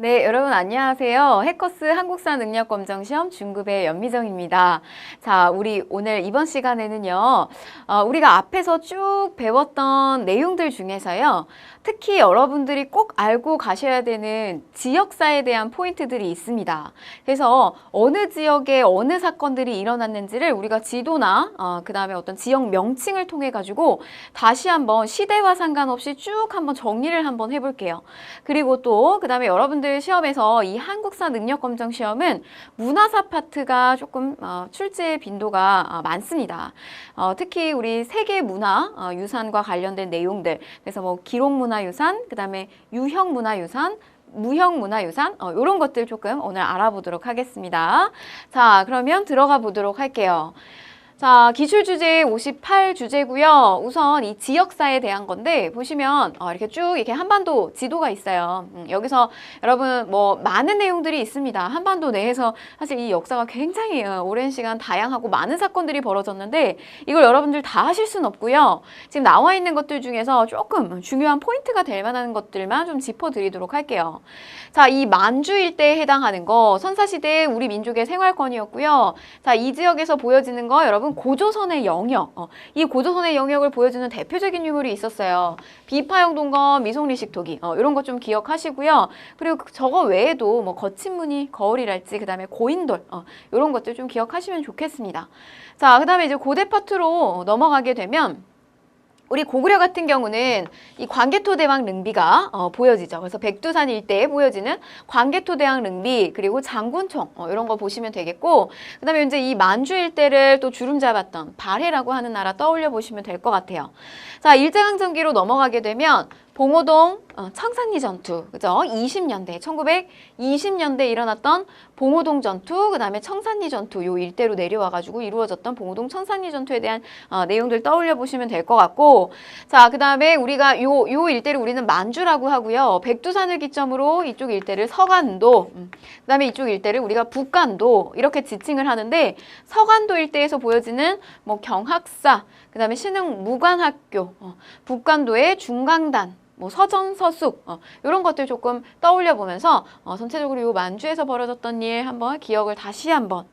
네, 여러분 안녕하세요. 해커스 한국사 능력검정시험 중급의 연미정입니다. 자, 우리 오늘 이번 시간에는요, 우리가 앞에서 쭉 배웠던 내용들 중에서요, 특히 여러분들이 꼭 알고 가셔야 되는 지역사에 대한 포인트들이 있습니다. 그래서 어느 지역에 어느 사건들이 일어났는지를 우리가 지도나 그 다음에 어떤 지역 명칭을 통해 가지고 다시 한번 시대와 상관없이 쭉 한번 정리를 한번 해볼게요. 그리고 또 그 다음에 여러분들 시험에서 이 한국사 능력검정 시험은 문화사 파트가 조금 출제 빈도가 많습니다. 특히 우리 세계 문화 유산과 관련된 내용들, 그래서 뭐 기록문화유산, 그 다음에 유형문화유산, 무형문화유산 이런 것들 조금 오늘 알아보도록 하겠습니다. 자, 그러면 들어가 보도록 할게요. 자, 기출주제 58주제고요. 우선 이 지역사에 대한 건데 보시면 이렇게 쭉 이렇게 한반도 지도가 있어요. 여기서 여러분 뭐 많은 내용들이 있습니다. 한반도 내에서 사실 이 역사가 굉장히 오랜 시간 다양하고 많은 사건들이 벌어졌는데 이걸 여러분들 다 하실 수는 없고요. 지금 나와 있는 것들 중에서 조금 중요한 포인트가 될 만한 것들만 좀 짚어드리도록 할게요. 자, 이 만주 일대에 해당하는 거 선사시대의 우리 민족의 생활권이었고요. 자, 이 지역에서 보여지는 거 여러분 고조선의 영역, 이 고조선의 영역을 보여주는 대표적인 유물이 있었어요. 비파형 동검, 미송리식 토기 이런 거 좀 기억하시고요. 그리고 저거 외에도 뭐 거친 무늬, 거울이랄지 그 다음에 고인돌 이런 것들 좀 기억하시면 좋겠습니다. 자, 그 다음에 이제 고대 파트로 넘어가게 되면 우리 고구려 같은 경우는 이 광개토대왕 능비가 보여지죠. 그래서 백두산 일대에 보여지는 광개토대왕 능비 그리고 장군총 이런 거 보시면 되겠고 그 다음에 이제 이 만주 일대를 또 주름 잡았던 발해라고 하는 나라 떠올려 보시면 될 것 같아요. 자, 일제강점기로 넘어가게 되면 봉오동 청산리 전투, 그죠? 20년대, 1920년대에 일어났던 봉오동 전투, 그 다음에 청산리 전투, 요 일대로 내려와가지고 이루어졌던 봉오동 청산리 전투에 대한 내용들 떠올려 보시면 될 것 같고, 자, 그 다음에 우리가 요 일대를 우리는 만주라고 하고요. 백두산을 기점으로 이쪽 일대를 서간도, 그 다음에 이쪽 일대를 우리가 북간도 이렇게 지칭을 하는데, 서간도 일대에서 보여지는 뭐 경학사, 그 다음에 신흥 무관학교, 북간도의 중강단, 뭐 서전, 서숙 이런 것들 조금 떠올려 보면서 전체적으로 이 만주에서 벌어졌던 일 한번 기억을 다시 한번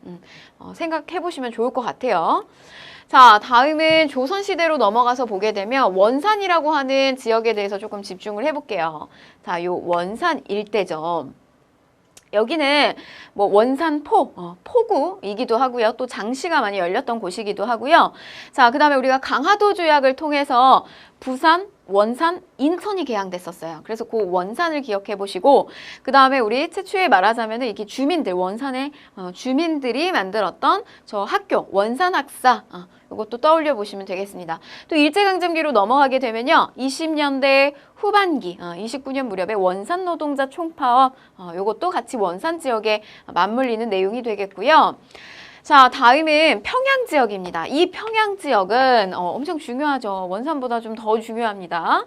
생각해 보시면 좋을 것 같아요. 자, 다음은 조선시대로 넘어가서 보게 되면 원산이라고 하는 지역에 대해서 조금 집중을 해볼게요. 자, 요 원산 일대죠. 여기는 뭐 원산포, 포구이기도 하고요. 또 장시가 많이 열렸던 곳이기도 하고요. 자, 그 다음에 우리가 강화도 조약을 통해서 부산, 원산, 인천이 개항됐었어요. 그래서 그 원산을 기억해 보시고 그 다음에 우리 최초에 말하자면 이렇게 주민들, 원산의 주민들이 만들었던 저 학교, 원산학사 이것도 떠올려 보시면 되겠습니다. 또 일제강점기로 넘어가게 되면요. 20년대 후반기, 29년 무렵에 원산 노동자 총파업 이것도 같이 원산 지역에 맞물리는 내용이 되겠고요. 자, 다음은 평양 지역입니다. 이 평양 지역은 엄청 중요하죠. 원산보다 좀 더 중요합니다.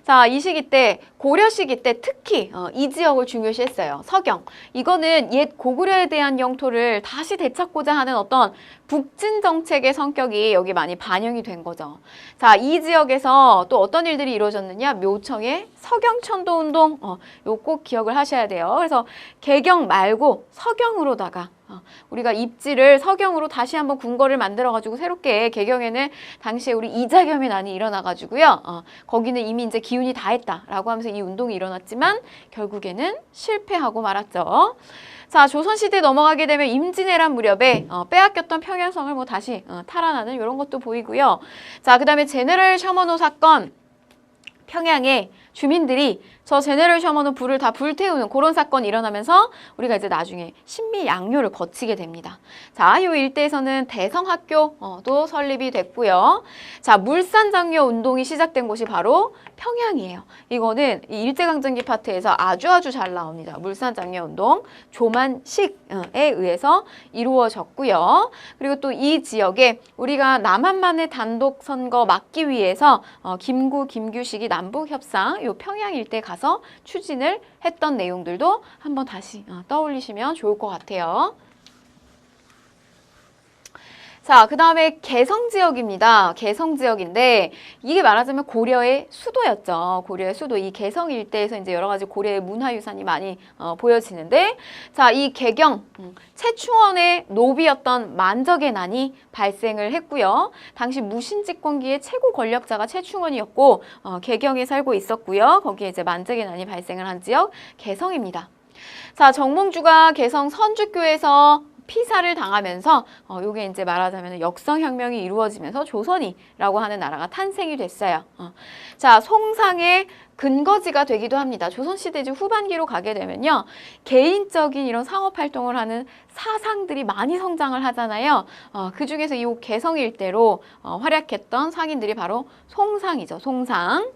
자, 이 시기 때, 고려 시기 때 특히 이 지역을 중요시했어요. 서경. 이거는 옛 고구려에 대한 영토를 다시 되찾고자 하는 어떤 북진 정책의 성격이 여기 많이 반영이 된 거죠. 자, 이 지역에서 또 어떤 일들이 이루어졌느냐? 묘청의 서경천도 운동. 요 꼭 기억을 하셔야 돼요. 그래서 개경 말고 서경으로다가 우리가 입지를 서경으로 다시 한번 궁궐을 만들어가지고 새롭게 개경에는 당시에 우리 이자겸의 난이 일어나가지고요. 거기는 이미 이제 기운이 다 했다라고 하면서 이 운동이 일어났지만 결국에는 실패하고 말았죠. 자, 조선시대 넘어가게 되면 임진왜란 무렵에 빼앗겼던 평양성을 뭐 다시 탈환하는 이런 것도 보이고요. 자, 그 다음에 제네럴 셔먼호 사건. 평양에 주민들이 저 제네럴 셔먼호 불을 다 불태우는 그런 사건이 일어나면서 우리가 이제 나중에 신미 양요를 거치게 됩니다. 자, 이 일대에서는 대성학교도 설립이 됐고요. 자, 물산장려 운동이 시작된 곳이 바로 평양이에요. 이거는 이 일제강점기 파트에서 아주 잘 나옵니다. 물산장려 운동 조만식에 의해서 이루어졌고요. 그리고 또 이 지역에 우리가 남한만의 단독 선거 막기 위해서 김구, 김규식이 남북협상 요 평양 일대 가서 추진을 했던 내용들도 한번 다시 떠올리시면 좋을 것 같아요. 자, 그 다음에 개성 지역입니다. 개성 지역인데 이게 말하자면 고려의 수도였죠. 고려의 수도. 이 개성 일대에서 이제 여러 가지 고려의 문화유산이 많이 보여지는데, 자, 이 개경 최충원의 노비였던 만적의 난이 발생을 했고요. 당시 무신집권기의 최고 권력자가 최충원이었고 개경에 살고 있었고요. 거기에 이제 만적의 난이 발생을 한 지역 개성입니다. 자, 정몽주가 개성 선주교에서 피살을 당하면서 요게 이제 말하자면 역성혁명이 이루어지면서 조선이라고 하는 나라가 탄생이 됐어요. 자, 송상의 근거지가 되기도 합니다. 조선시대 후반기로 가게 되면요. 개인적인 이런 상업활동을 하는 사상들이 많이 성장을 하잖아요. 그 중에서 이 개성 일대로 활약했던 상인들이 바로 송상이죠. 송상.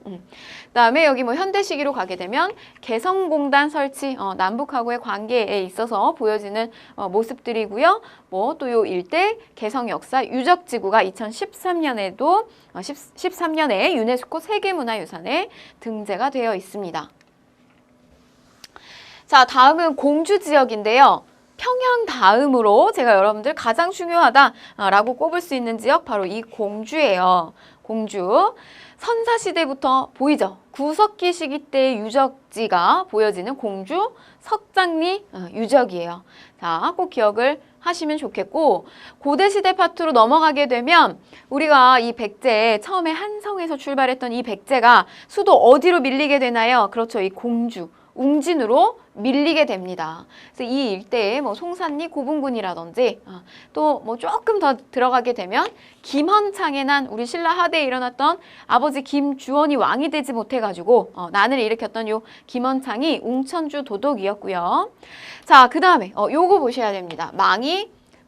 그다음에 여기 뭐 현대 시기로 가게 되면 개성공단 설치, 남북하고의 관계에 있어서 보여지는 모습들이고요. 뭐 또 요 일대 개성 역사 유적지구가 2013년에도 13년에 유네스코 세계문화유산에 등재가 되어 있습니다. 자, 다음은 공주 지역인데요. 평양 다음으로 제가 여러분들 가장 중요하다라고 꼽을 수 있는 지역 바로 이 공주예요. 공주. 선사시대부터 보이죠? 구석기 시기 때의 유적지가 보여지는 공주 석장리 유적이에요. 자, 꼭 기억을 하시면 좋겠고, 고대시대 파트로 넘어가게 되면 우리가 이 백제, 처음에 한성에서 출발했던 이 백제가 수도 어디로 밀리게 되나요? 그렇죠. 이 공주, 웅진으로 밀리게 됩니다. 그래서 이 일대에 뭐 송산리 고분군이라든지 또 뭐 조금 더 들어가게 되면 김헌창의 난, 우리 신라 하대에 일어났던 아버지 김주원이 왕이 되지 못해가지고 난을 일으켰던 요 김헌창이 웅천주 도독이었고요. 자, 그 다음에 요거 보셔야 됩니다.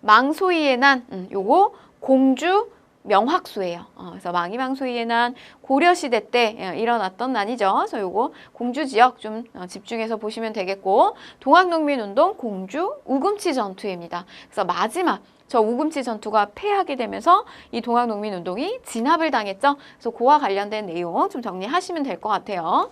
망소이의 난, 요거 공주 명확수예요. 그래서 망이망소이의 난 고려시대 때 일어났던 난이죠. 그래서 요거 공주 지역 좀 집중해서 보시면 되겠고, 동학농민운동 공주 우금치 전투입니다. 그래서 마지막 저 우금치 전투가 패하게 되면서 이 동학농민운동이 진압을 당했죠. 그래서 그와 관련된 내용 좀 정리하시면 될 것 같아요.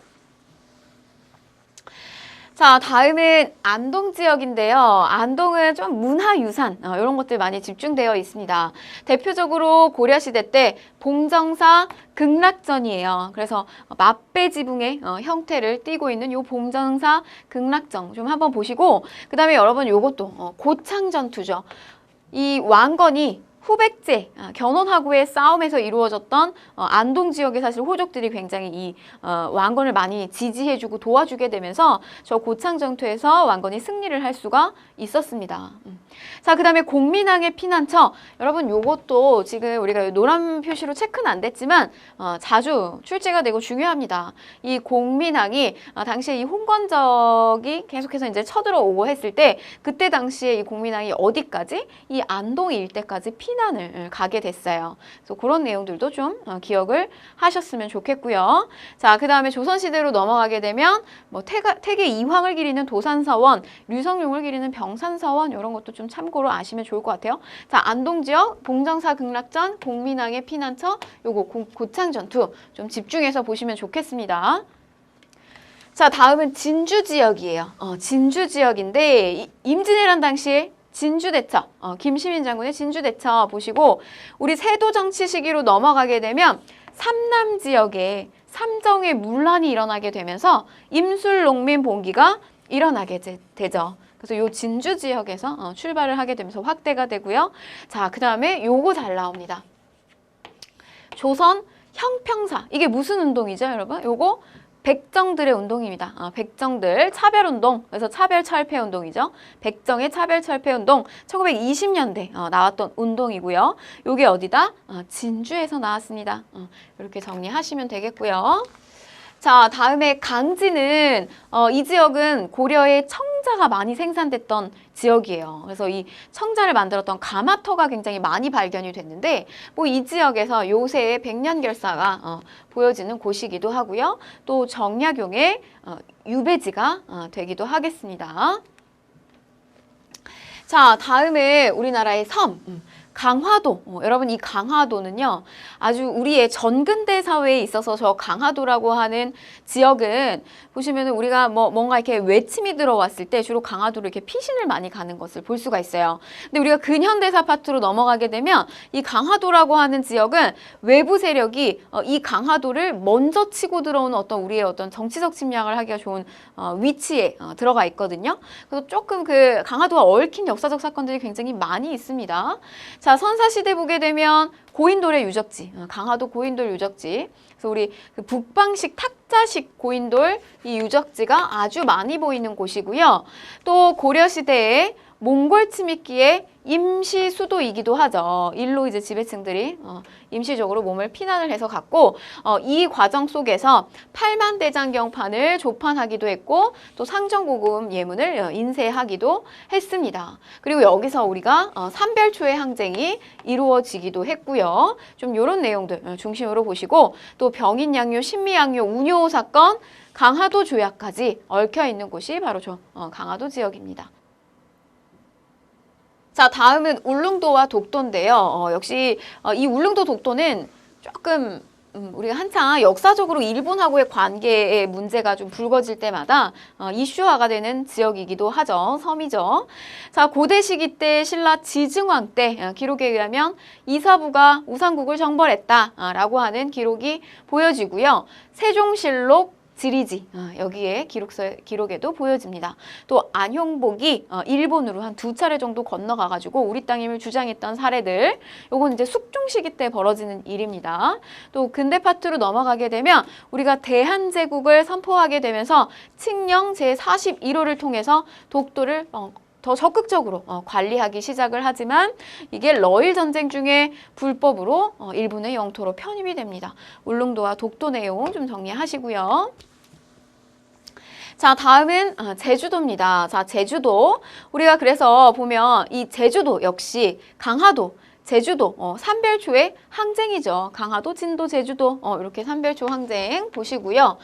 자, 다음은 안동 지역인데요. 안동은 좀 문화유산 이런 것들 많이 집중되어 있습니다. 대표적으로 고려시대 때 봉정사 극락전이에요. 그래서 맛배지붕의 형태를 띠고 있는 요 봉정사 극락전 좀 한번 보시고, 그 다음에 여러분 요것도 고창전투죠. 이 왕건이 후백제, 견훤하고의 싸움에서 이루어졌던 안동 지역의 사실 호족들이 굉장히 이 왕건을 많이 지지해주고 도와주게 되면서 저 고창전투에서 왕건이 승리를 할 수가 있었습니다. 자, 그 다음에 공민왕의 피난처. 여러분 요것도 지금 우리가 노란 표시로 체크는 안 됐지만 자주 출제가 되고 중요합니다. 이 공민왕이 당시에 이 홍건적이 계속해서 이제 쳐들어오고 했을 때, 그때 당시에 이 공민왕이 어디까지? 이 안동 일대까지 피난을 가게 됐어요. 그래서 그런 내용들도 좀 기억을 하셨으면 좋겠고요. 자, 그 다음에 조선시대로 넘어가게 되면 뭐 태계 이황을 기리는 도산서원, 류성룡을 기리는 병산서원 이런 것도 좀 참고로 아시면 좋을 것 같아요. 자, 안동 지역 봉정사 극락전, 공민왕의 피난처, 요거 고창전투 좀 집중해서 보시면 좋겠습니다. 자, 다음은 진주 지역이에요. 진주 지역인데 임진왜란 당시에 진주대처, 김시민 장군의 진주대처 보시고, 우리 세도 정치 시기로 넘어가게 되면 삼남 지역에 삼정의 문란이 일어나게 되면서 임술농민 봉기가 일어나게 되죠. 그래서 요 진주 지역에서 출발을 하게 되면서 확대가 되고요. 자, 그 다음에 요거 잘 나옵니다. 조선 형평사. 이게 무슨 운동이죠, 여러분? 요거 백정들의 운동입니다. 백정들 차별운동, 그래서 차별철폐운동이죠. 백정의 차별철폐운동 1920년대 나왔던 운동이고요. 요게 어디다? 진주에서 나왔습니다. 이렇게 정리하시면 되겠고요. 자, 다음에 강진은 이 지역은 고려의 청자가 많이 생산됐던 지역이에요. 그래서 이 청자를 만들었던 가마터가 굉장히 많이 발견이 됐는데, 뭐 이 지역에서 요새의 백년결사가 보여지는 곳이기도 하고요. 또 정약용의 유배지가 되기도 하겠습니다. 자, 다음에 우리나라의 섬. 강화도, 여러분 이 강화도는요, 아주 우리의 전근대 사회에 있어서 저 강화도라고 하는 지역은 보시면은 우리가 뭔가 이렇게 외침이 들어왔을 때 주로 강화도로 이렇게 피신을 많이 가는 것을 볼 수가 있어요. 근데 우리가 근현대사 파트로 넘어가게 되면 이 강화도라고 하는 지역은 외부 세력이 이 강화도를 먼저 치고 들어오는 어떤 우리의 어떤 정치적 침략을 하기가 좋은 위치에 들어가 있거든요. 그래서 조금 그 강화도와 얽힌 역사적 사건들이 굉장히 많이 있습니다. 자, 선사시대 보게 되면 고인돌의 유적지, 강화도 고인돌 유적지. 그래서 우리 그 북방식 탁자식 고인돌 이 유적지가 아주 많이 보이는 곳이고요. 또 고려시대에 몽골 침입기에 임시 수도이기도 하죠. 일로 이제 지배층들이 임시적으로 몸을 피난을 해서 갔고 이 과정 속에서 팔만대장경판을 조판하기도 했고 또 상정고금 예문을 인쇄하기도 했습니다. 그리고 여기서 우리가 삼별초의 항쟁이 이루어지기도 했고요. 좀 이런 내용들 중심으로 보시고 또 병인양요, 신미양요, 운요 사건, 강화도 조약까지 얽혀 있는 곳이 바로 저 강화도 지역입니다. 자, 다음은 울릉도와 독도인데요. 역시 이 울릉도 독도는 조금 우리가 한창 역사적으로 일본하고의 관계의 문제가 좀 불거질 때마다 이슈화가 되는 지역이기도 하죠. 섬이죠. 자, 고대 시기 때 신라 지증왕 때 기록에 의하면 이사부가 우상국을 정벌했다라고 하는 기록이 보여지고요. 세종실록 지리지 여기에 기록에도 보여집니다. 또 안형복이 일본으로 한 2차례 정도 건너가가지고 우리 땅임을 주장했던 사례들, 요건 이제 숙종 시기 때 벌어지는 일입니다. 또 근대 파트로 넘어가게 되면 우리가 대한제국을 선포하게 되면서 칙령 제41호를 통해서 독도를 더 적극적으로 관리하기 시작을 하지만 이게 러일 전쟁 중에 불법으로 일본의 영토로 편입이 됩니다. 울릉도와 독도 내용 좀 정리하시고요. 자, 다음은 제주도입니다. 자, 제주도. 우리가 그래서 보면 이 제주도 역시 강화도, 제주도, 삼별초의 항쟁이죠. 강화도, 진도, 제주도 이렇게 삼별초 항쟁 보시고요.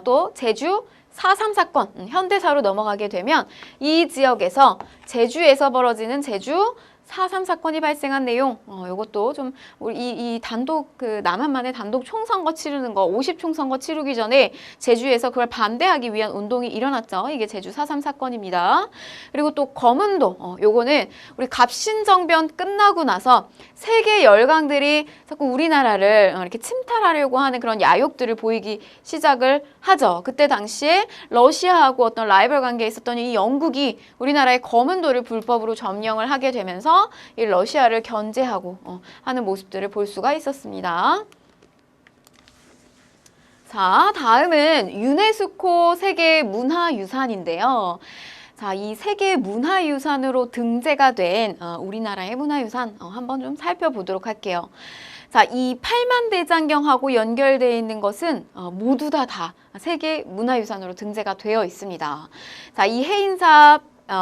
또 제주 4.3 사건, 현대사로 넘어가게 되면 이 지역에서 제주에서 벌어지는 제주 4.3 사건이 발생한 내용, 이것도 좀 우리 이 단독 그 남한만의 단독 총선거 치르는 거 50총선거 치르기 전에 제주에서 그걸 반대하기 위한 운동이 일어났죠. 이게 제주 4.3 사건입니다. 그리고 또 검은도, 요거는 우리 갑신정변 끝나고 나서 세계 열강들이 자꾸 우리나라를 이렇게 침탈하려고 하는 그런 야욕들을 보이기 시작을 하죠. 그때 당시에 러시아하고 어떤 라이벌 관계에 있었던 이 영국이 우리나라의 검은도를 불법으로 점령을 하게 되면서 이 러시아를 견제하고 하는 모습들을 볼 수가 있었습니다. 자, 다음은 유네스코 세계문화유산인데요. 자, 이 세계문화유산으로 등재가 된 우리나라의 문화유산 한번 좀 살펴보도록 할게요. 자, 이 팔만대장경하고 연결되어 있는 것은 모두 다 세계문화유산으로 등재가 되어 있습니다. 자, 이 해인사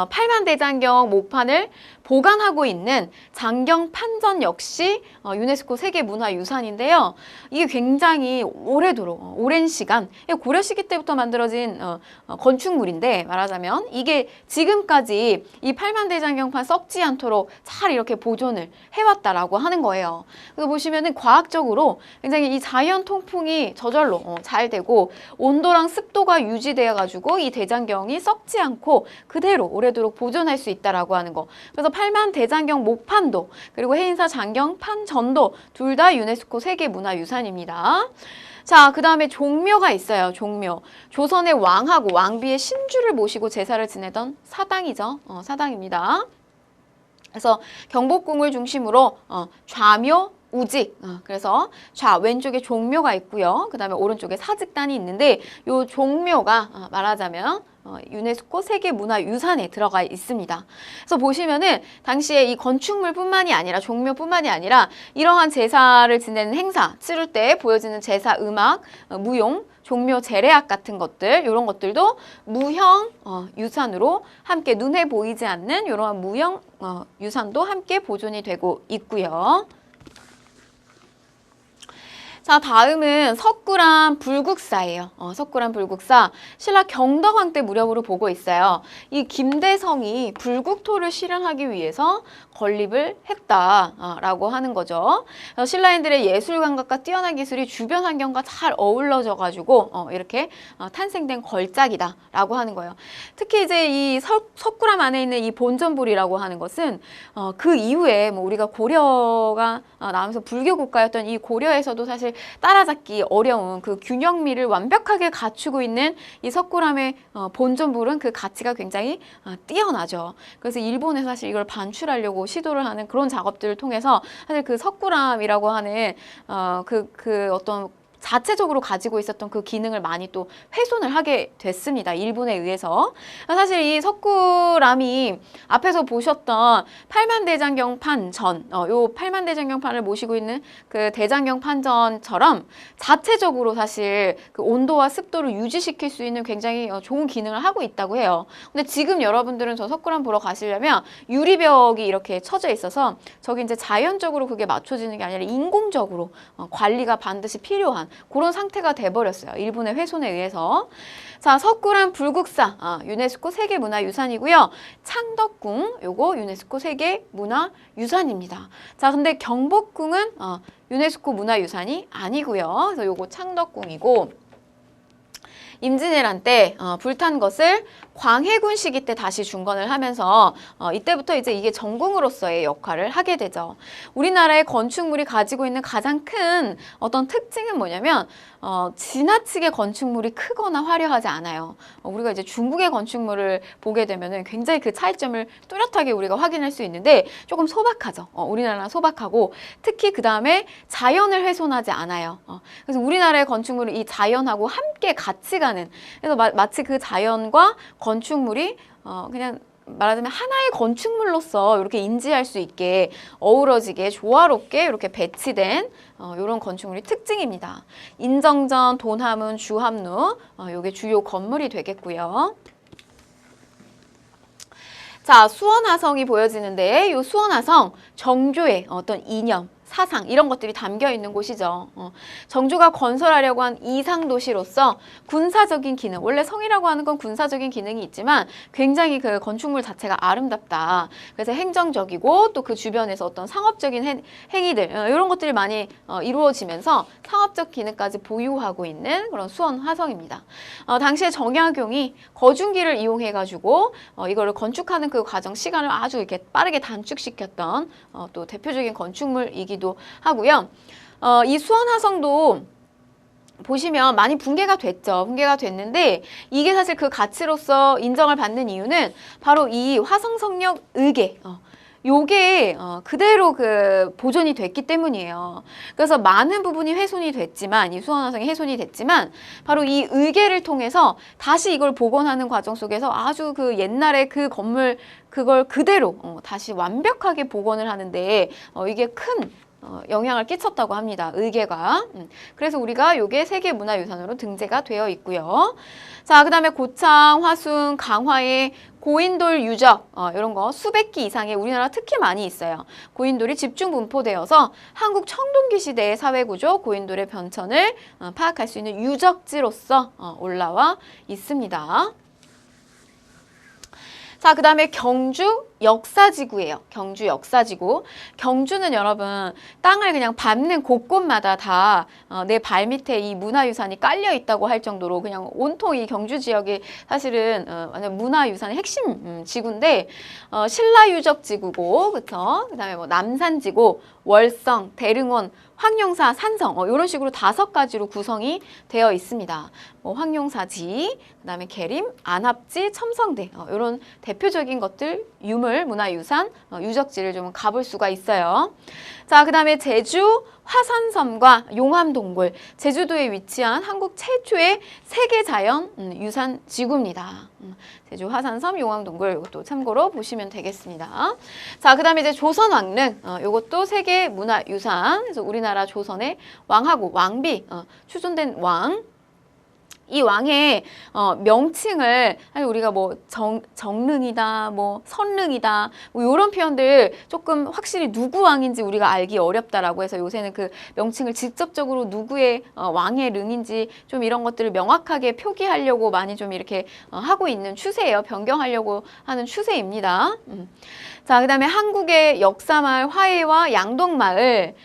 팔만대장경 목판을 보관하고 있는 장경판전 역시 유네스코 세계문화유산인데요. 이게 굉장히 오래도록 오랜 시간 고려 시기 때부터 만들어진 건축물인데 말하자면 이게 지금까지 이 팔만대장경판 썩지 않도록 잘 이렇게 보존을 해왔다라고 하는 거예요. 그래서 보시면은 과학적으로 굉장히 이 자연 통풍이 저절로 잘 되고 온도랑 습도가 유지되어 가지고 이 대장경이 썩지 않고 그대로 오래도록 보존할 수 있다라고 하는 거. 그래서 팔만대장경 목판도 그리고 해인사 장경 판전도 둘 다 유네스코 세계문화유산입니다. 자, 그 다음에 종묘가 있어요. 종묘. 조선의 왕하고 왕비의 신주를 모시고 제사를 지내던 사당이죠. 사당입니다. 그래서 경복궁을 중심으로 좌묘, 우직, 그래서 왼쪽에 종묘가 있고요. 그 다음에 오른쪽에 사직단이 있는데 이 종묘가 말하자면 유네스코 세계문화유산에 들어가 있습니다. 그래서 보시면은 당시에 이 건축물뿐만이 아니라 종묘뿐만이 아니라 이러한 제사를 지내는 행사 치를 때 보여지는 제사 음악, 무용, 종묘 제례악 같은 것들 이런 것들도 무형 유산으로 함께 눈에 보이지 않는 이러한 무형 유산도 함께 보존이 되고 있고요. 자, 다음은 석굴암 불국사예요. 석굴암 불국사. 신라 경덕왕 때 무렵으로 보고 있어요. 이 김대성이 불국토를 실현하기 위해서 건립을 했다라고 하는 거죠. 신라인들의 예술 감각과 뛰어난 기술이 주변 환경과 잘 어우러져 가지고 이렇게 탄생된 걸작이다라고 하는 거예요. 특히 이제 이 석굴암 안에 있는 이 본전불이라고 하는 것은 그 이후에 뭐 우리가 고려가 나오면서 불교 국가였던 이 고려에서도 사실 따라잡기 어려운 그 균형미를 완벽하게 갖추고 있는 이 석굴암의 본전불은 그 가치가 굉장히 뛰어나죠. 그래서 일본에서 사실 이걸 반출하려고 시도를 하는 그런 작업들을 통해서 사실 그 석굴암이라고 하는 그 어떤 자체적으로 가지고 있었던 그 기능을 많이 또 훼손을 하게 됐습니다. 일본에 의해서. 사실 이 석굴암이 앞에서 보셨던 팔만대장경 판전, 요 팔만대장경판을 모시고 있는 그 대장경 판전처럼 자체적으로 사실 그 온도와 습도를 유지시킬 수 있는 굉장히 좋은 기능을 하고 있다고 해요. 근데 지금 여러분들은 저 석굴암 보러 가시려면 유리벽이 이렇게 쳐져 있어서 저기 이제 자연적으로 그게 맞춰지는 게 아니라 인공적으로 관리가 반드시 필요한 그런 상태가 돼버렸어요. 일본의 훼손에 의해서. 자, 석굴암 불국사, 유네스코 세계문화유산이고요. 창덕궁, 요거 유네스코 세계문화유산입니다. 자, 근데 경복궁은 유네스코 문화유산이 아니고요. 그래서 요거 창덕궁이고, 임진왜란 때 불탄 것을 광해군 시기 때 다시 중건을 하면서 이때부터 이제 이게 전궁으로서의 역할을 하게 되죠. 우리나라의 건축물이 가지고 있는 가장 큰 어떤 특징은 뭐냐면 지나치게 건축물이 크거나 화려하지 않아요. 우리가 이제 중국의 건축물을 보게 되면은 굉장히 그 차이점을 뚜렷하게 우리가 확인할 수 있는데 조금 소박하죠. 우리나라는 소박하고 특히 그 다음에 자연을 훼손하지 않아요. 그래서 우리나라의 건축물은 이 자연하고 함께 같이 가는 그래서 마치 그 자연과 건축물이 그냥 말하자면 하나의 건축물로서 이렇게 인지할 수 있게 어우러지게 조화롭게 이렇게 배치된 이런 건축물이 특징입니다. 인정전, 돈하문, 주함루 요게 주요 건물이 되겠고요. 자, 수원화성이 보여지는데 이 수원화성 정조의 어떤 이념 사상 이런 것들이 담겨 있는 곳이죠. 정조가 건설하려고 한 이상 도시로서 군사적인 기능, 원래 성이라고 하는 건 군사적인 기능이 있지만 굉장히 그 건축물 자체가 아름답다. 그래서 행정적이고 또 그 주변에서 어떤 상업적인 행위들 이런 것들이 많이 이루어지면서 상업적 기능까지 보유하고 있는 그런 수원 화성입니다. 당시에 정약용이 거중기를 이용해 가지고 이거를 건축하는 그 과정 시간을 아주 이렇게 빠르게 단축시켰던 또 대표적인 건축물이기도 하고요. 이 수원화성도 보시면 많이 붕괴가 됐죠. 붕괴가 됐는데 이게 사실 그 가치로서 인정을 받는 이유는 바로 이 화성성역 의계 요게 그대로 그 보존이 됐기 때문이에요. 그래서 많은 부분이 훼손이 됐지만 이 수원화성이 훼손이 됐지만 바로 이 의계를 통해서 다시 이걸 복원하는 과정 속에서 아주 그 옛날에 그 건물 그걸 그대로 다시 완벽하게 복원을 하는데 이게 큰 영향을 끼쳤다고 합니다. 의계가. 그래서 우리가 요게 세계문화유산으로 등재가 되어 있고요. 자, 그 다음에 고창, 화순, 강화의 고인돌 유적 이런 거 수백 기 이상의 우리나라 특히 많이 있어요. 고인돌이 집중 분포되어서 한국 청동기 시대의 사회구조, 고인돌의 변천을 파악할 수 있는 유적지로서 올라와 있습니다. 자, 그 다음에 경주 역사지구예요. 경주 역사지구. 경주는 여러분 땅을 그냥 밟는 곳곳마다 다 내 발밑에 이 문화유산이 깔려 있다고 할 정도로 그냥 온통 이 경주 지역이 사실은 완전 문화유산의 핵심 지구인데 신라유적지구고 그쵸? 그 다음에 뭐 남산지구, 월성, 대릉원, 황룡사, 산성 이런 식으로 5가지로 구성이 되어 있습니다. 뭐 황룡사지, 그 다음에 계림, 안합지, 첨성대 이런 대표적인 것들 유물, 문화유산, 유적지를 좀 가볼 수가 있어요. 자, 그 다음에 제주 화산섬과 용암동굴, 제주도에 위치한 한국 최초의 세계자연 유산 지구입니다. 제주 화산섬, 용암동굴 이것도 참고로 보시면 되겠습니다. 자, 그 다음에 이제 조선왕릉 이것도 세계문화유산. 그래서 우리나라 조선의 왕하고 왕비 추존된 왕 이 왕의 명칭을 사실 우리가 뭐 정릉이다, 뭐 선릉이다, 뭐 이런 표현들 조금 확실히 누구 왕인지 우리가 알기 어렵다라고 해서 요새는 그 명칭을 직접적으로 누구의 왕의 릉인지 좀 이런 것들을 명확하게 표기하려고 많이 좀 이렇게 하고 있는 추세예요. 변경하려고 하는 추세입니다. 자, 그다음에 한국의 역사마을 화해와 양동마을.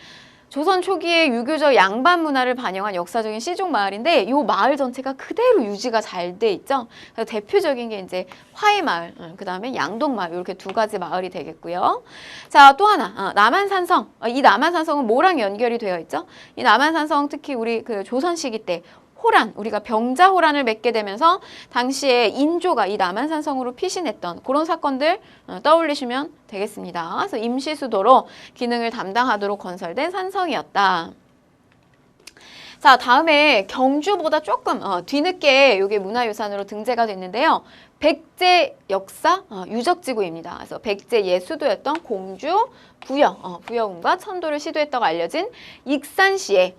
조선 초기의 유교적 양반 문화를 반영한 역사적인 시종 마을인데 이 마을 전체가 그대로 유지가 잘 돼 있죠. 그래서 대표적인 게 이제 화해마을, 그다음에 양동마을 이렇게 두 가지 마을이 되겠고요. 자, 또 하나 남한산성. 이 남한산성은 뭐랑 연결이 되어 있죠? 이 남한산성 특히 우리 그 조선 시기 때 호란, 우리가 병자호란을 맺게 되면서 당시에 인조가 이 남한산성으로 피신했던 그런 사건들 떠올리시면 되겠습니다. 그래서 임시수도로 기능을 담당하도록 건설된 산성이었다. 자, 다음에 경주보다 조금 뒤늦게 이게 문화유산으로 등재가 됐는데요. 백제 역사 유적지구입니다. 그래서 백제 예수도였던 공주 부여군과 천도를 시도했다고 알려진 익산시의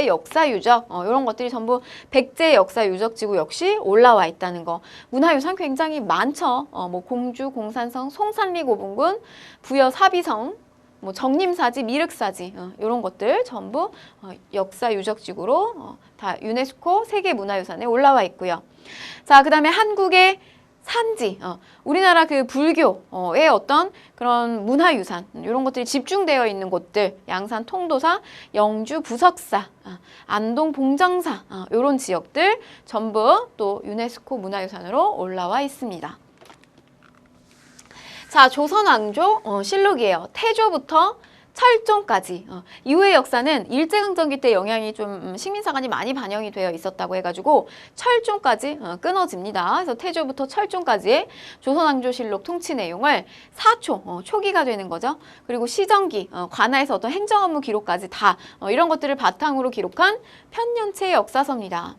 역사 유적 이런 것들이 전부 백제 역사 유적지구 역시 올라와 있다는 거. 문화유산 굉장히 많죠. 뭐 공주, 공산성, 송산리 고분군, 부여 사비성, 뭐 정림사지, 미륵사지 이런 것들 전부 역사 유적지구로 다 유네스코 세계문화유산에 올라와 있고요. 자, 그다음에 한국의 산지, 우리나라 그 불교의 어떤 그런 문화유산 이런 것들이 집중되어 있는 곳들, 양산 통도사, 영주 부석사, 안동 봉정사 이런 지역들 전부 또 유네스코 문화유산으로 올라와 있습니다. 자, 조선왕조 실록이에요. 태조부터 철종까지. 이후의 역사는 일제강점기 때 영향이 좀 식민사관이 많이 반영이 되어 있었다고 해가지고 철종까지 끊어집니다. 그래서 태조부터 철종까지의 조선왕조실록 통치 내용을 사초, 초기가 되는 거죠. 그리고 시정기, 관하에서 어떤 행정업무 기록까지 다 이런 것들을 바탕으로 기록한 편년체 역사서입니다.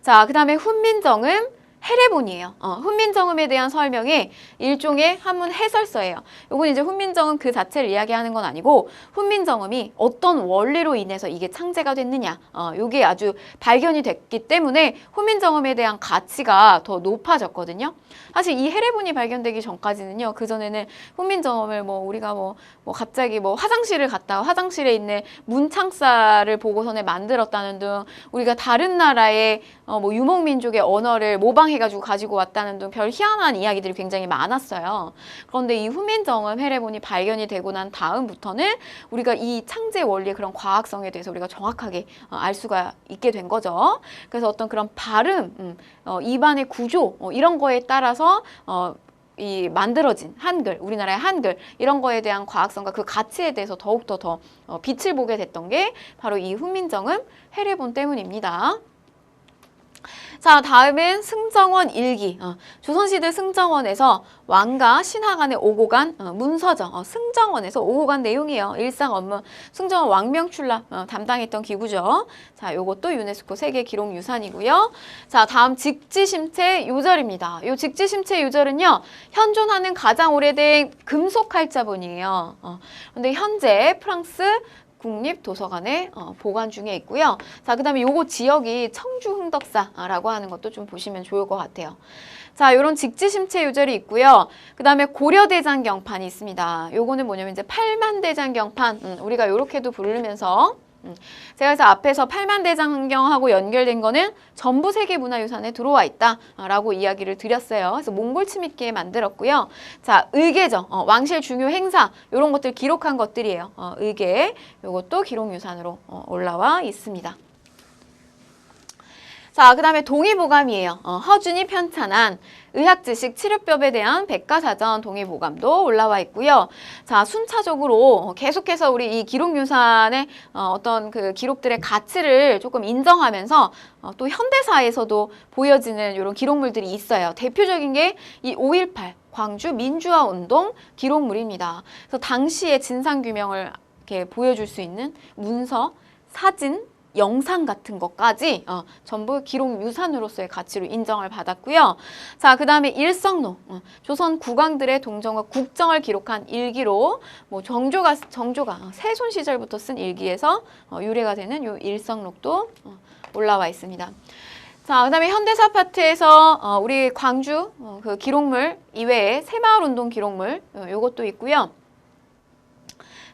자, 그 다음에 훈민정음, 해례본이에요. 훈민정음에 대한 설명이 일종의 한문 해설서예요. 요건 이제 훈민정음 그 자체를 이야기하는 건 아니고 훈민정음이 어떤 원리로 인해서 이게 창제가 됐느냐 요게 아주 발견이 됐기 때문에 훈민정음에 대한 가치가 더 높아졌거든요. 사실 이 해례본이 발견되기 전까지는요. 그전에는 훈민정음을 뭐 우리가 뭐 갑자기 뭐 화장실을 갔다가 화장실에 있는 문창사를 보고서는 만들었다는 등 우리가 다른 나라의 뭐 유목민족의 언어를 모방해가지고 가지고 왔다는 등 별 희한한 이야기들이 굉장히 많았어요. 그런데 이 훈민정음 해례본이 발견이 되고 난 다음부터는 우리가 이 창제 원리의 그런 과학성에 대해서 우리가 정확하게 알 수가 있게 된 거죠. 그래서 어떤 그런 발음, 입안의 구조 이런 거에 따라서 이 만들어진 한글, 우리나라의 한글 이런 거에 대한 과학성과 그 가치에 대해서 더욱더 더 빛을 보게 됐던 게 바로 이 훈민정음 해례본 때문입니다. 자, 다음은 승정원 일기. 조선시대 승정원에서 왕과 신하 간에 오고 간 문서죠. 승정원에서 오고 간 내용이에요. 일상 업무. 승정원 왕명출납 담당했던 기구죠. 자, 요것도 유네스코 세계기록유산이고요. 자, 다음 직지심체 요절입니다. 요 직지심체 요절은요. 현존하는 가장 오래된 금속칼자본이에요. 근데 현재 프랑스 국립도서관에 보관 중에 있고요. 자, 그 다음에 요거 지역이 청주 흥덕사라고 하는 것도 좀 보시면 좋을 것 같아요. 자, 요런 직지심체 요절이 있고요. 그 다음에 고려대장경판이 있습니다. 요거는 뭐냐면 이제 팔만대장경판, 우리가 요렇게도 부르면서 제가 그래서 앞에서 팔만대장경하고 연결된 거는 전부 세계문화유산에 들어와 있다라고 이야기를 드렸어요. 그래서 몽골 침입기에 만들었고요. 자, 의계정, 왕실 중요 행사 이런 것들 기록한 것들이에요. 의계, 이것도 기록유산으로 올라와 있습니다. 자, 그 다음에 동의보감이에요. 허준이 편찬한 의학지식 치료법에 대한 백과사전 동의보감도 올라와 있고요. 자, 순차적으로 계속해서 우리 이 기록유산의 어떤 그 기록들의 가치를 조금 인정하면서 또 현대사에서도 보여지는 이런 기록물들이 있어요. 대표적인 게 이 5.18 광주 민주화 운동 기록물입니다. 그래서 당시의 진상규명을 이렇게 보여줄 수 있는 문서, 사진, 영상 같은 것까지 전부 기록유산으로서의 가치로 인정을 받았고요. 자, 그 다음에 일성록, 조선 국왕들의 동정과 국정을 기록한 일기로 뭐 정조가 세손 시절부터 쓴 일기에서 유래가 되는 요 일성록도 올라와 있습니다. 자, 그다음에 현대사 아파트에서 우리 광주 그 기록물 이외에 새마을운동 기록물 요것도 있고요.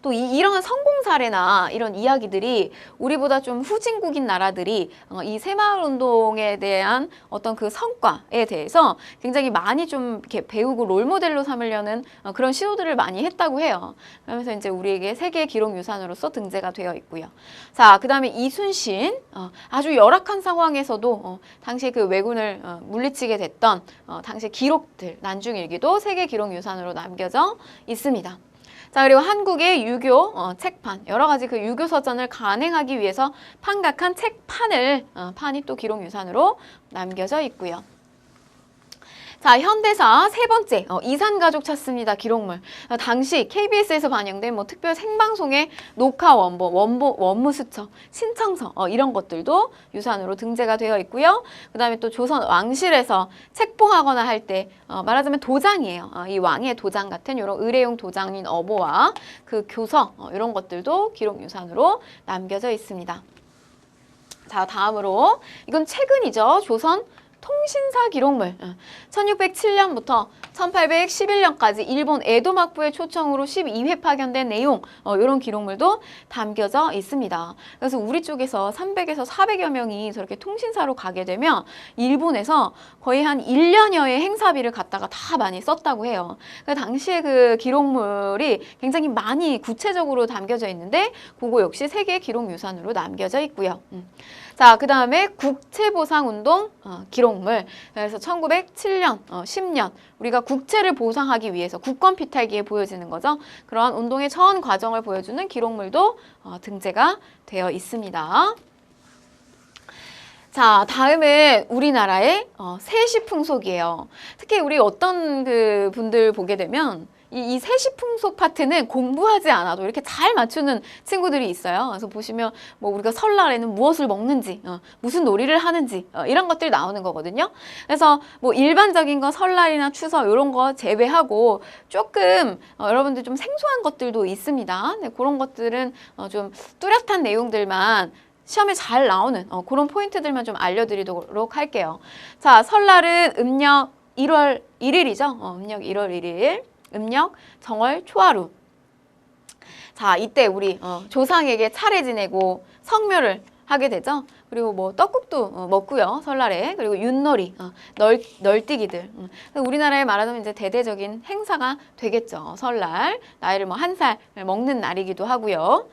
또 이러한 성공 사례나 이런 이야기들이 우리보다 좀 후진국인 나라들이 이 새마을운동에 대한 어떤 그 성과에 대해서 굉장히 많이 좀 이렇게 배우고 롤모델로 삼으려는 그런 시도들을 많이 했다고 해요. 그러면서 이제 우리에게 세계 기록유산으로서 등재가 되어 있고요. 자, 그 다음에 이순신 아주 열악한 상황에서도 당시 그 왜군을 물리치게 됐던 당시 기록들 난중일기도 세계 기록유산으로 남겨져 있습니다. 자, 그리고 한국의 유교 책판, 여러 가지 그 유교 서전을 간행하기 위해서 판각한 책판을 판이 또 기록유산으로 남겨져 있고요. 자, 현대사 세 번째, 이산가족 찾습니다. 기록물. 당시 KBS에서 반영된 뭐 특별 생방송의 녹화 원무 수첩, 신청서 이런 것들도 유산으로 등재가 되어 있고요. 그 다음에 또 조선 왕실에서 책봉하거나 할 때 말하자면 도장이에요. 이 왕의 도장 같은 이런 의례용 도장인 어보와 그 교서 이런 것들도 기록유산으로 남겨져 있습니다. 자, 다음으로 이건 최근이죠. 조선 통신사 기록물 1607년부터 1811년까지 일본 에도 막부의 초청으로 12회 파견된 내용 이런 기록물도 담겨져 있습니다. 그래서 우리 쪽에서 300에서 400여 명이 저렇게 통신사로 가게 되면 일본에서 거의 한 1년여의 행사비를 갖다가 다 많이 썼다고 해요. 그러니까 당시에 그 기록물이 굉장히 많이 구체적으로 담겨져 있는데 그거 역시 세계 기록유산으로 남겨져 있고요. 자, 그 다음에 국채보상운동 기록물. 그래서 1907년, 10년 우리가 국채를 보상하기 위해서 국권 피탈기에 보여지는 거죠. 그러한 운동의 전 과정을 보여주는 기록물도 등재가 되어 있습니다. 자, 다음은 우리나라의 세시풍속이에요. 특히 우리 어떤 그 분들 보게 되면 이 세시풍속 파트는 공부하지 않아도 이렇게 잘 맞추는 친구들이 있어요. 그래서 보시면 뭐 우리가 설날에는 무엇을 먹는지, 무슨 놀이를 하는지 이런 것들이 나오는 거거든요. 그래서 뭐 일반적인 거 설날이나 추석 이런 거 제외하고 조금 여러분들 좀 생소한 것들도 있습니다. 네, 그런 것들은 좀 뚜렷한 내용들만 시험에 잘 나오는 그런 포인트들만 좀 알려드리도록 할게요. 자, 설날은 음력 1월 1일이죠. 음력 1월 1일. 음력, 정월, 초하루. 자, 이때 우리 조상에게 차례 지내고 성묘를 하게 되죠. 그리고 뭐 떡국도 먹고요. 설날에. 그리고 윷놀이, 널뛰기들. 우리나라에 말하자면 이제 대대적인 행사가 되겠죠. 설날. 나이를 뭐 1살 먹는 날이기도 하고요.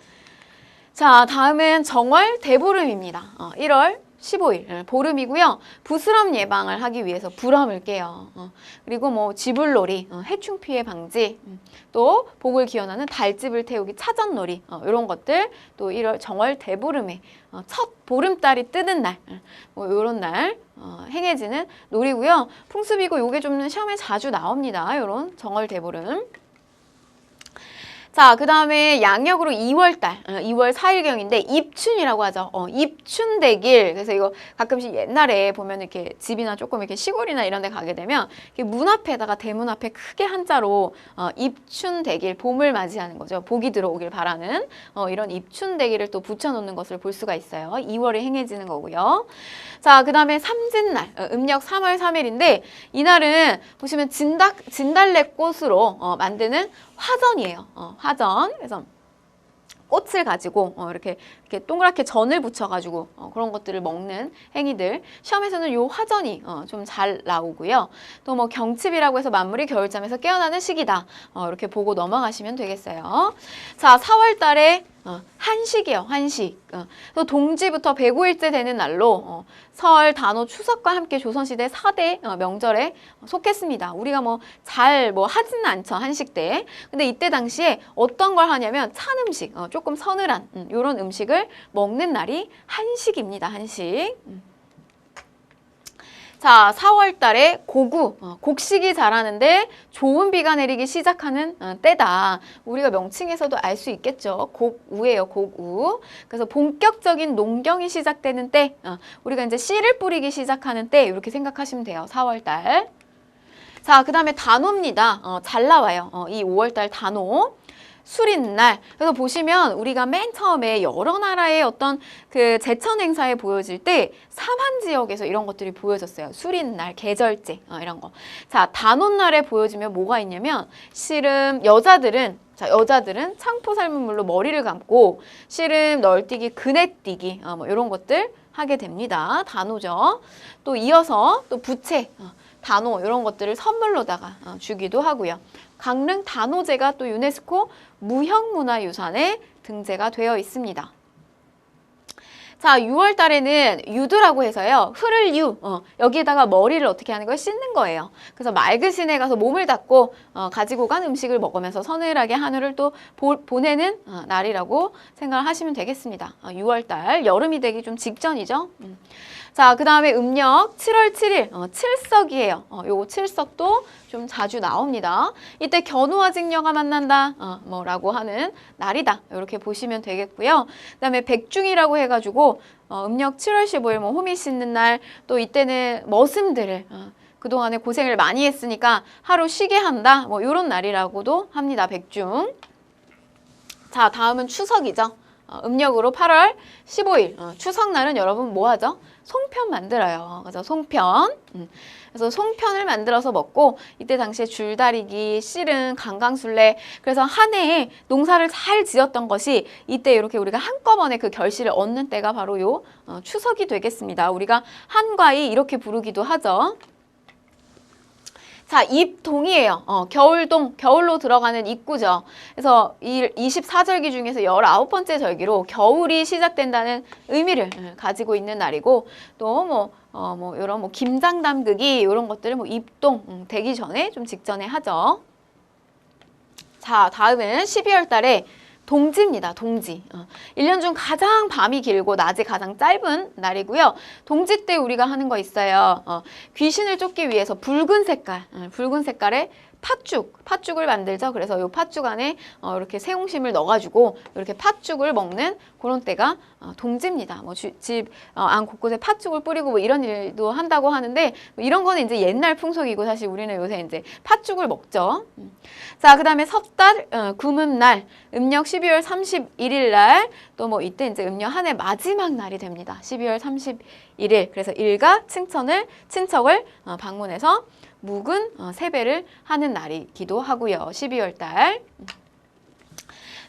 자, 다음은 정월 대보름입니다. 1월 15일 보름이고요. 부스럼 예방을 하기 위해서 부럼을 깨요. 그리고 뭐 지불놀이, 해충 피해 방지, 또 복을 기원하는 달집을 태우기 차전놀이 이런 것들 또 1월 정월 대보름에 첫 보름달이 뜨는 날, 뭐 이런 날 행해지는 놀이고요. 풍습이고 요게 좀 시험에 자주 나옵니다. 이런 정월 대보름. 자, 그 다음에 양력으로 2월달, 2월 4일경인데 입춘이라고 하죠. 입춘대길. 그래서 이거 가끔씩 옛날에 보면 이렇게 집이나 조금 이렇게 시골이나 이런 데 가게 되면 이렇게 문 앞에다가 대문 앞에 크게 한자로 입춘대길, 봄을 맞이하는 거죠. 복이 들어오길 바라는 이런 입춘대길을 또 붙여놓는 것을 볼 수가 있어요. 2월에 행해지는 거고요. 자, 그 다음에 삼진날, 음력 3월 3일인데 이날은 보시면 진달래꽃으로 만드는 화전이에요. 화전. 그래서 꽃을 가지고 이렇게 동그랗게 전을 붙여가지고 그런 것들을 먹는 행위들. 시험에서는 요 화전이 좀 잘 나오고요. 또 뭐 경칩이라고 해서 만물이 겨울잠에서 깨어나는 시기다. 이렇게 보고 넘어가시면 되겠어요. 자, 4월 달에 한식이에요. 한식. 또 동지부터 105일째 되는 날로 설, 단오, 추석과 함께 조선시대 4대 명절에 속했습니다. 우리가 뭐 잘 뭐 하지는 않죠. 한식 때. 근데 이때 당시에 어떤 걸 하냐면 찬 음식, 조금 서늘한 이런 음식을 먹는 날이 한식입니다. 한식. 자, 4월 달에 고구, 곡식이 자라는데 좋은 비가 내리기 시작하는 때다. 우리가 명칭에서도 알 수 있겠죠. 곡우예요, 곡우. 그래서 본격적인 농경이 시작되는 때, 우리가 이제 씨를 뿌리기 시작하는 때 이렇게 생각하시면 돼요. 4월 달. 자, 그 다음에 단오입니다. 잘 나와요. 이 5월 달 단오. 술인 날. 그래서 보시면 우리가 맨 처음에 여러 나라의 어떤 그 제천 행사에 보여질 때 삼한 지역에서 이런 것들이 보여졌어요. 술인 날, 계절제 이런 거. 자, 단오는 날에 보여지면 뭐가 있냐면 씨름 여자들은 창포 삶은 물로 머리를 감고 씨름 널뛰기, 그네뛰기 뭐 이런 것들 하게 됩니다. 단오죠. 또 이어서 또 부채, 단오 이런 것들을 선물로다가 주기도 하고요. 강릉 단오제가 또 유네스코 무형문화유산에 등재가 되어 있습니다. 자, 6월 달에는 유두라고 해서요. 흐를 여기에다가 머리를 어떻게 하는 거예요? 씻는 거예요. 그래서 맑은 시내 가서 몸을 닦고 가지고 간 음식을 먹으면서 서늘하게 하늘을 또 보내는 날이라고 생각을 하시면 되겠습니다. 6월 달, 여름이 되기 좀 직전이죠. 자, 그 다음에 음력 7월 7일, 칠석이에요. 요거 칠석도 좀 자주 나옵니다. 이때 견우와 직녀가 만난다, 뭐라고 하는 날이다. 이렇게 보시면 되겠고요. 그 다음에 백중이라고 해가지고, 음력 7월 15일, 뭐, 호미 씻는 날, 또 이때는 머슴들을, 그동안에 고생을 많이 했으니까 하루 쉬게 한다. 뭐, 요런 날이라고도 합니다. 백중. 자, 다음은 추석이죠. 음력으로 8월 15일. 추석날은 여러분 뭐 하죠? 송편 만들어요. 그래서 송편. 그래서 송편을 만들어서 먹고 이때 당시에 줄다리기, 씨름, 강강술래 그래서 한 해에 농사를 잘 지었던 것이 이때 이렇게 우리가 한꺼번에 그 결실을 얻는 때가 바로 요 추석이 되겠습니다. 우리가 한과이 이렇게 부르기도 하죠. 자, 입동이에요. 겨울동, 겨울로 들어가는 입구죠. 그래서 이 24절기 중에서 19번째 절기로 겨울이 시작된다는 의미를 가지고 있는 날이고 또 이런 김장 담그기 이런 것들을 입동 되기 전에 좀 직전에 하죠. 자, 다음은 12월 달에 동지입니다. 동지. 1년 중 가장 밤이 길고 낮이 가장 짧은 날이고요. 동지 때 우리가 하는 거 있어요. 귀신을 쫓기 위해서 붉은 색깔의 팥죽을 만들죠. 그래서 이 팥죽 안에 이렇게 새옹심을 넣어가지고 이렇게 팥죽을 먹는 그런 때가 동지입니다. 뭐 집 안 곳곳에 팥죽을 뿌리고 뭐 이런 일도 한다고 하는데 뭐 이런 거는 이제 옛날 풍속이고 사실 우리는 요새 이제 팥죽을 먹죠. 자, 그 다음에 섣달 구문날 음력 12월 31일 날 또 뭐 이때 이제 음력 한 해 마지막 날이 됩니다. 12월 31일 그래서 일가 친척을 방문해서 묵은 세배를 하는 날이기도 하고요. 12월 달.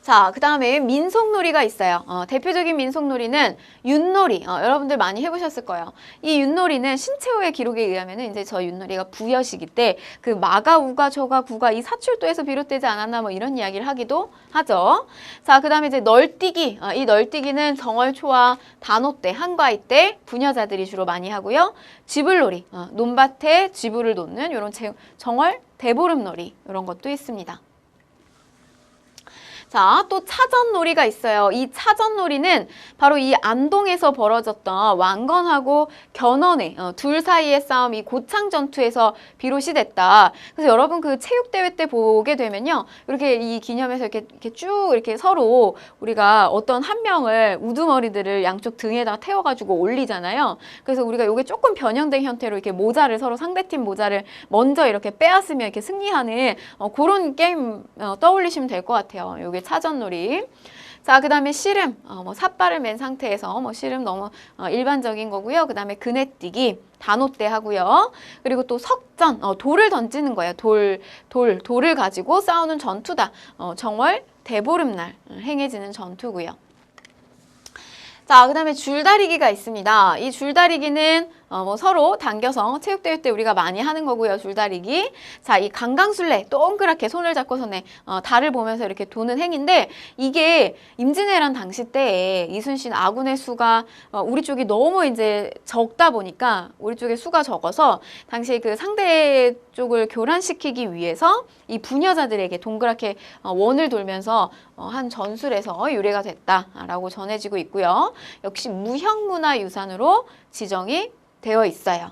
자, 그 다음에 민속놀이가 있어요. 대표적인 민속놀이는 윷놀이. 여러분들 많이 해보셨을 거예요. 이 윷놀이는 신채호의 기록에 의하면 이제 저 윷놀이가 부여시기 때 그 마가, 우가, 저가, 구가 이 사출도에서 비롯되지 않았나 뭐 이런 이야기를 하기도 하죠. 자, 그 다음에 이제 널뛰기. 이 널뛰기는 정월 초와 단오 때, 한과이 때 부녀자들이 주로 많이 하고요. 쥐불놀이. 논밭에 쥐불을 놓는 이런 정월 대보름놀이 이런 것도 있습니다. 자, 또 차전놀이가 있어요. 이 차전놀이는 바로 이 안동에서 벌어졌던 왕건하고 견훤의 둘 사이의 싸움, 이 고창 전투에서 비롯이 됐다. 그래서 여러분 그 체육대회 때 보게 되면요. 이렇게 이 기념에서 이렇게 쭉 이렇게 서로 우리가 어떤 한 명을 우두머리들을 양쪽 등에다 태워가지고 올리잖아요. 그래서 우리가 이게 조금 변형된 형태로 이렇게 모자를 서로 상대팀 모자를 먼저 이렇게 빼앗으면 이렇게 승리하는 그런 게임 떠올리시면 될 것 같아요. 요게 차전놀이. 자, 그 다음에 씨름, 삿발을 맨 상태에서 씨름 너무 일반적인 거고요. 그 다음에 그네뛰기, 단오 때 하고요. 그리고 또 석전, 돌을 던지는 거예요. 돌을 가지고 싸우는 전투다. 정월 대보름날 행해지는 전투고요. 자, 그 다음에 줄다리기가 있습니다. 이 줄다리기는 서로 당겨서 체육대회 때 우리가 많이 하는 거고요. 줄다리기. 자, 이 강강술래 동그랗게 손을 잡고서는 달을 보면서 이렇게 도는 행인데 이게 임진왜란 당시 때에 이순신 아군의 수가 우리 쪽이 너무 이제 적다 보니까 우리 쪽의 수가 적어서 당시 그 상대 쪽을 교란시키기 위해서 이 부녀자들에게 동그랗게 원을 돌면서 한 전술에서 유래가 됐다라고 전해지고 있고요. 역시 무형문화유산으로 지정이 되어 있어요.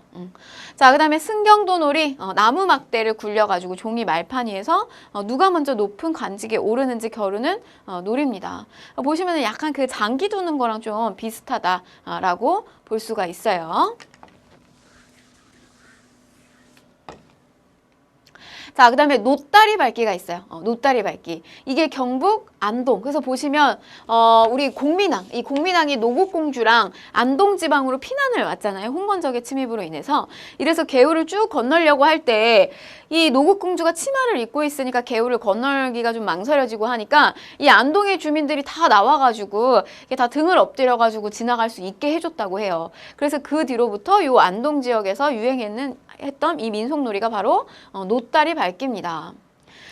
자, 그 다음에 승경도놀이, 나무 막대를 굴려가지고 종이 말판 위에서 누가 먼저 높은 관직에 오르는지 겨루는 놀이입니다. 보시면 약간 그 장기 두는 거랑 좀 비슷하다라고 볼 수가 있어요. 자, 그다음에 노다리 밟기가 있어요. 노다리 밟기. 이게 경북 안동. 그래서 보시면 우리 공민왕, 이 공민왕이 노국공주랑 안동 지방으로 피난을 왔잖아요. 홍건적의 침입으로 인해서. 이래서 개울을 쭉 건너려고 할 때 이 노국공주가 치마를 입고 있으니까 개울을 건널기가 좀 망설여지고 하니까 이 안동의 주민들이 다 나와가지고 이게 다 등을 엎드려가지고 지나갈 수 있게 해줬다고 해요. 그래서 그 뒤로부터 요 안동 지역에서 했던 이 민속놀이가 바로 노다리 밟기입니다.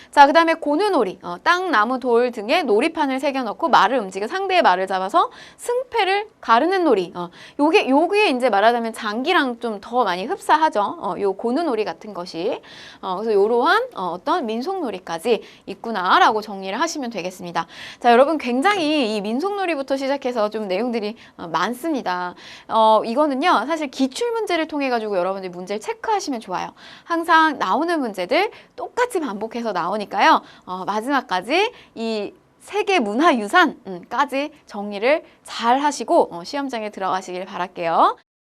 자, 그 다음에 고누놀이, 땅, 나무, 돌 등에 놀이판을 새겨넣고 말을 움직여 상대의 말을 잡아서 승패를 가르는 놀이. 요게 이제 말하자면 장기랑 좀 더 많이 흡사하죠. 요 고누놀이 같은 것이. 그래서 요러한 어떤 민속놀이까지 있구나라고 정리를 하시면 되겠습니다. 자, 여러분 굉장히 이 민속놀이부터 시작해서 좀 내용들이 많습니다. 이거는요, 사실 기출문제를 통해 가지고 여러분들이 문제를 체크하시면 좋아요. 항상 나오는 문제들 똑같이 반복해서 나오니까요. 마지막까지 이 세계 문화유산까지 정리를 잘 하시고 시험장에 들어가시길 바랄게요.